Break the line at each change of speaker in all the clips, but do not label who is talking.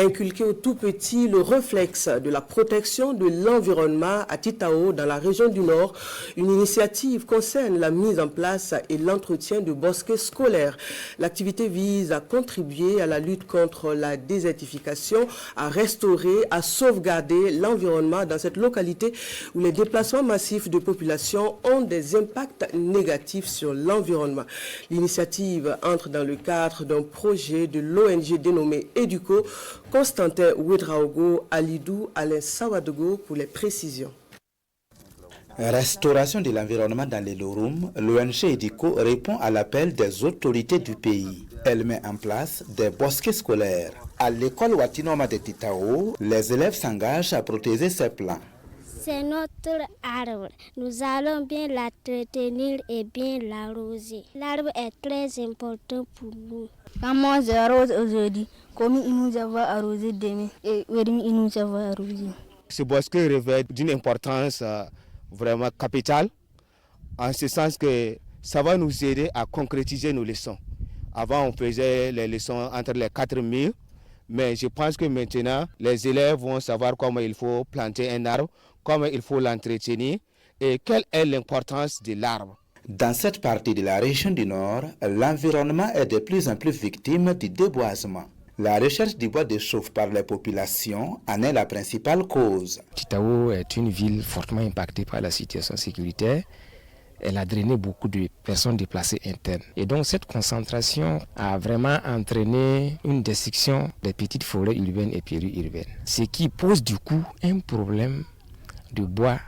Inculquer aux tout petits le réflexe de la protection de l'environnement à Titao dans la région du Nord, une initiative concerne la mise en place et l'entretien de bosquets scolaires. L'activité vise à contribuer à la lutte contre la désertification, à restaurer, à sauvegarder l'environnement dans cette localité où les déplacements massifs de population ont des impacts négatifs sur l'environnement. L'initiative entre dans le cadre d'un projet de l'ONG dénommé EDUCO. Constantin Ouedraogo, Alidou, Alain Sawadogo pour les précisions.
Restauration de l'environnement dans les Lorum, l'ONG EDUCO répond à l'appel des autorités du pays. Elle met en place des bosquets scolaires. À l'école Watinoma de Titao, les élèves s'engagent à protéger ces plants.
C'est notre arbre. Nous allons bien l'entretenir et bien l'arroser. L'arbre est très important pour nous.
Quand moi j'arrose aujourd'hui, comme il nous a arrosé demain, et il nous a arrosé.
Ce bosquet revêt d'une importance vraiment capitale, en ce sens que ça va nous aider à concrétiser nos leçons. Avant, on faisait les leçons entre les 4 murs, mais je pense que maintenant, les élèves vont savoir comment il faut planter un arbre, comment il faut l'entretenir et quelle est l'importance de l'arbre.
Dans cette partie de la région du Nord, l'environnement est de plus en plus victime du déboisement. La recherche du bois de chauffe par les populations en est la principale cause.
Titao est une ville fortement impactée par la situation sécuritaire. Elle a drainé beaucoup de personnes déplacées internes. Et donc cette concentration a vraiment entraîné une destruction des petites forêts urbaines et périurbaines. Ce qui pose du coup un problème de bois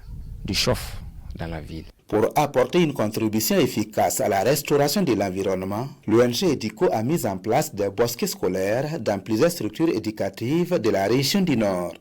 de chauffe dans la ville.
Pour apporter une contribution efficace à la restauration de l'environnement, l'ONG EDUCO a mis en place des bosquets scolaires dans plusieurs structures éducatives de la région du Nord.